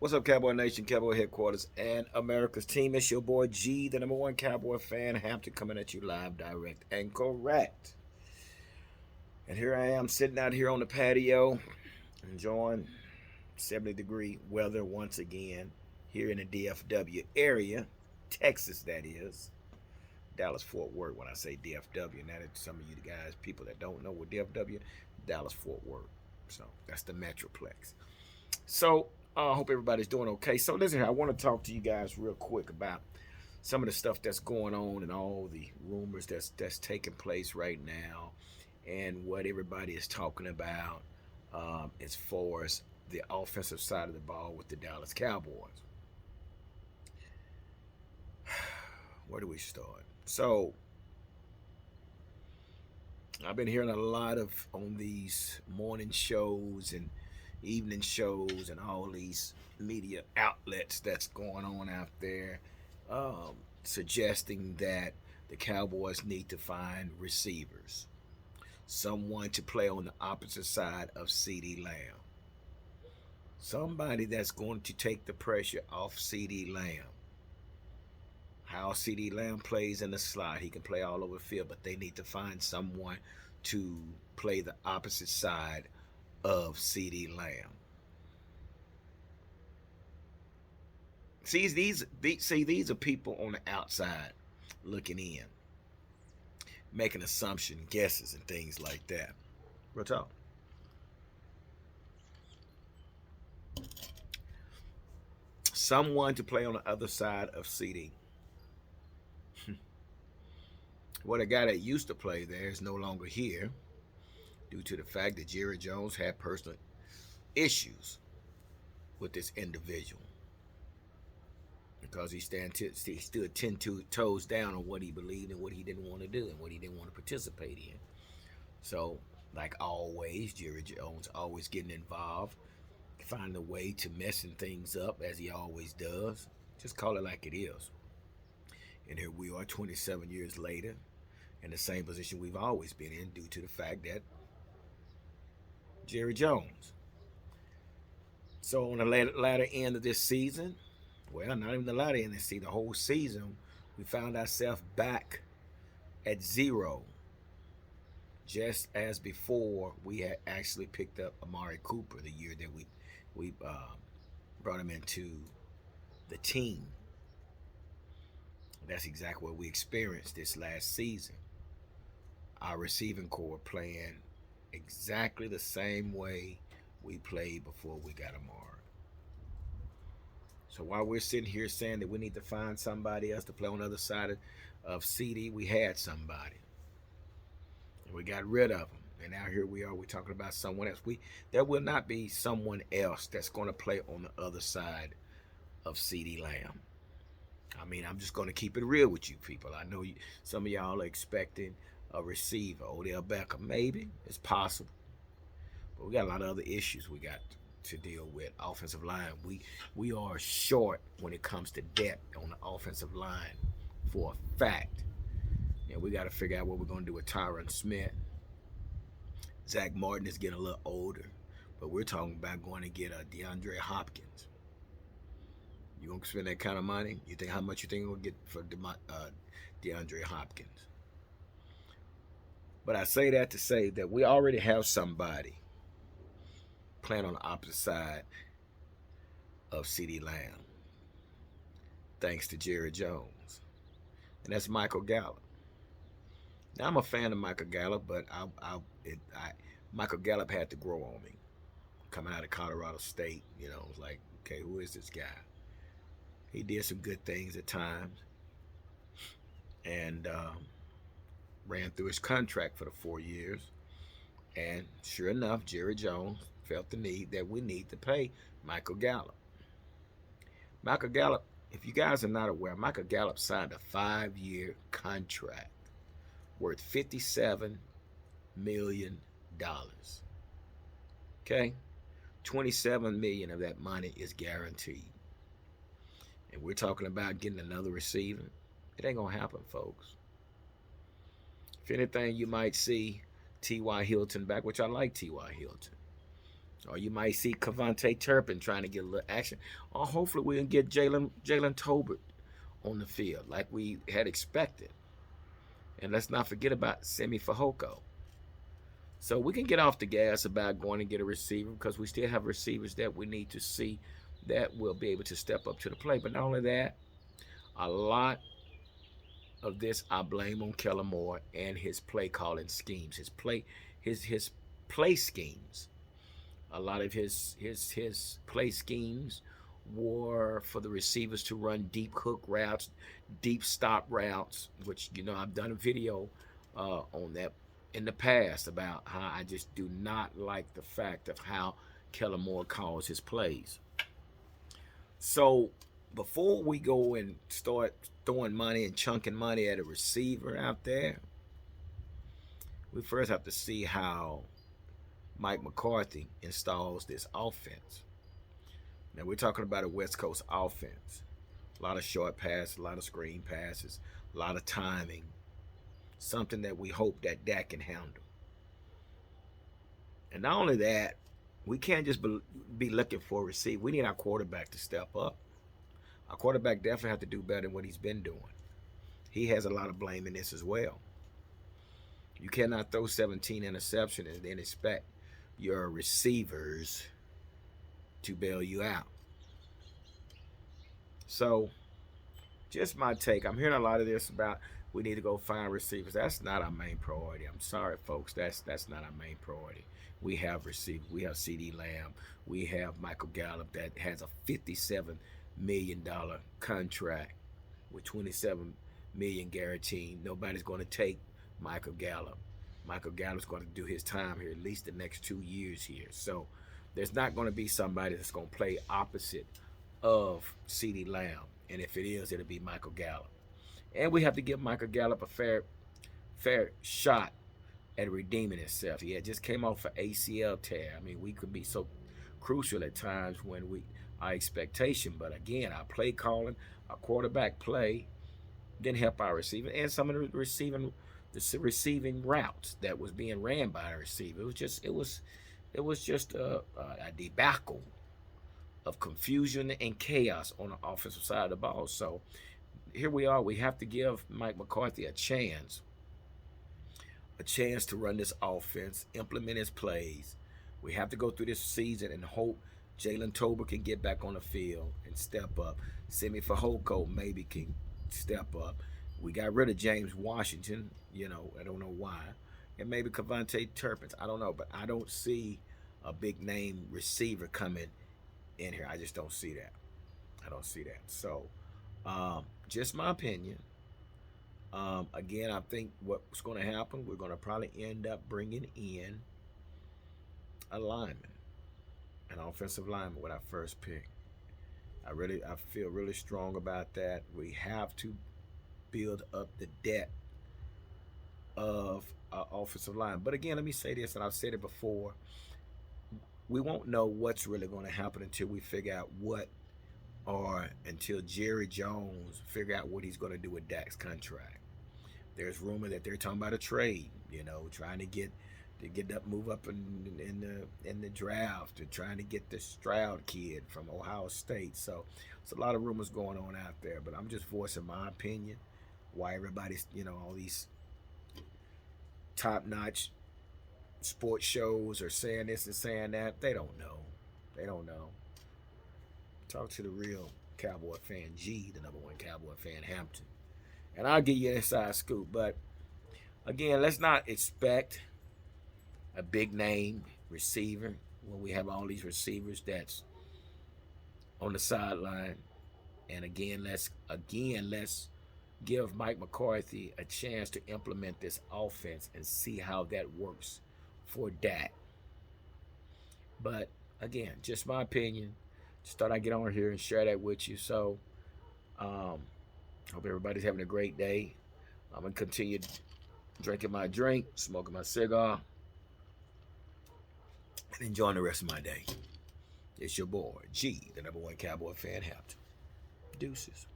What's up, Cowboy Nation, Cowboy Headquarters, and America's team? It's your boy G, the number one Cowboy fan, Hampton, coming at you live, direct, and correct. And here I am sitting out here on the patio, enjoying 70-degree weather once again here in the DFW area, Texas, that is. Dallas Fort Worth, when I say DFW, and that is some of you guys, people that don't know what DFW, Dallas Fort Worth. So that's the Metroplex. So I hope everybody's doing okay. So listen, I want to talk to you guys real quick about some of the stuff that's going on and all the rumors that's taking place right now, and what everybody is talking about as far as the offensive side of the ball with the Dallas Cowboys. Where do we start? So I've been hearing a lot of on these morning shows and evening shows and all these media outlets that's going on out there, suggesting that the Cowboys need to find receivers, someone to play on the opposite side of CeeDee Lamb, somebody that's going to take the pressure off CeeDee Lamb. How CeeDee Lamb plays in the slot, he can play all over the field, but they need to find someone to play the opposite side of CeeDee Lamb. See, these are people on the outside looking in, making assumptions, guesses, and things like that. Real talk. Someone to play on the other side of CeeDee. Well, the guy that used to play there is no longer here due to the fact that Jerry Jones had personal issues with this individual, because he stood 10 toes down on what he believed and what he didn't want to do and what he didn't want to participate in. So, like always, Jerry Jones always getting involved, finding a way to messing things up as he always does. Just call it like it is. And here we are 27 years later in the same position we've always been in, due to the fact that Jerry Jones. So on the latter end of this season, well, not even the latter end of this season, the whole season, we found ourselves back at zero, just as before we had actually picked up Amari Cooper the year that we brought him into the team. That's exactly what we experienced this last season. Our receiving corps playing exactly the same way we played before we got Amari. So while we're sitting here saying that we need to find somebody else to play on the other side of CeeDee, we had somebody, and we got rid of him. And now here we are. We're talking about someone else. There will not be someone else that's going to play on the other side of CeeDee Lamb. I mean, I'm just going to keep it real with you people. I know some of y'all are expecting a receiver, Odell Beckham. Maybe it's possible, but we got a lot of other issues we got to deal with. Offensive line, we are short when it comes to depth on the offensive line for a fact. And we got to figure out what we're going to do with Tyron Smith. Zach Martin is getting a little older, but we're talking about going to get a DeAndre Hopkins. You gonna spend that kind of money? You think how much you think you're gonna get for DeAndre Hopkins? But I say that to say that we already have somebody playing on the opposite side of CeeDee Lamb, thanks to Jerry Jones, and that's Michael Gallup. Now I'm a fan of Michael Gallup, but Michael Gallup had to grow on me. Coming out of Colorado State, it was like, okay, who is this guy? He did some good things at times, and ran through his contract for the 4 years. And sure enough, Jerry Jones felt the need that we need to pay Michael Gallup. Michael Gallup, if you guys are not aware, Michael Gallup signed a 5-year contract worth $57 million. Okay? $27 million of that money is guaranteed. And we're talking about getting another receiver. It ain't going to happen, folks. If anything, you might see T.Y. Hilton back, which I like T.Y. Hilton. Or you might see Cavante Turpin trying to get a little action. Or hopefully we can get Jalen Tolbert on the field like we had expected. And let's not forget about Semi Fehoko. So we can get off the gas about going and get a receiver because we still have receivers that we need to see that will be able to step up to the plate. But not only that, a lot of this I blame on Kellen Moore and his play calling schemes, his play schemes. A lot of his play schemes were for the receivers to run deep hook routes, deep stop routes, which I've done a video on that in the past about how I just do not like the fact of how Kellen Moore calls his plays. So before we go and start throwing money and chunking money at a receiver out there, we first have to see how Mike McCarthy installs this offense. Now we're talking about a West Coast offense. A lot of short passes, a lot of screen passes, a lot of timing. Something that we hope that Dak can handle. And not only that, we can't just be looking for a receiver. We need our quarterback to step up. Our quarterback definitely have to do better than what he's been doing. He has a lot of blame in this as well. You cannot throw 17 interceptions and then expect your receivers to bail you out. So, just my take. I'm hearing a lot of this about we need to go find receivers. That's not our main priority. I'm sorry, folks. That's not our main priority. We have receivers. We have C.D. Lamb. We have Michael Gallup that has a $57 million contract with $27 million guaranteed. Nobody's going to take Michael Gallup. Michael Gallup's going to do his time here at least the next 2 years here. So there's not going to be somebody that's going to play opposite of C.D. Lamb. And if it is, it'll be Michael Gallup. And we have to give Michael Gallup a fair shot at redeeming himself. He had just came off an ACL tear. I mean, we could be so crucial at times when our expectation. But again, our play calling, our quarterback play didn't help our receiver, and some of the receiving routes that was being ran by a receiver. It was just a debacle of confusion and chaos on the offensive side of the ball. So here we are. We have to give Mike McCarthy a chance to run this offense, implement his plays. We have to go through this season and hope Jalen Tolbert can get back on the field and step up. Semi Fehoko maybe can step up. We got rid of James Washington, I don't know why. And maybe Cavante Turpin, I don't know. But I don't see a big name receiver coming in here. I just don't see that. I don't see that. So, just my opinion. Again, I think what's going to happen, we're going to probably end up bringing in a lineman, an offensive lineman with our first pick. I feel really strong about that. We have to build up the depth of our offensive line. But again, let me say this, and I've said it before. We won't know what's really going to happen until we figure out until Jerry Jones figure out what he's going to do with Dak's contract. There's rumor that they're talking about a trade, trying to get that move up in the draft, to trying to get the Stroud kid from Ohio State. So it's a lot of rumors going on out there, but I'm just voicing my opinion. Why everybody's, all these top-notch sports shows are saying this and saying that. They don't know. Talk to the real Cowboy fan, G, the number one Cowboy fan, Hampton. And I'll give you an inside scoop. But, again, let's not expect a big name receiver when we have all these receivers that's on the sideline. And again, let's give Mike McCarthy a chance to implement this offense and see how that works for Dak. But again, just my opinion. Just thought I'd get on here and share that with you. So, hope everybody's having a great day. I'm going to continue drinking my drink, smoking my cigar, and enjoying the rest of my day. It's your boy, G, the number one Cowboy fan, Hampton. Deuces.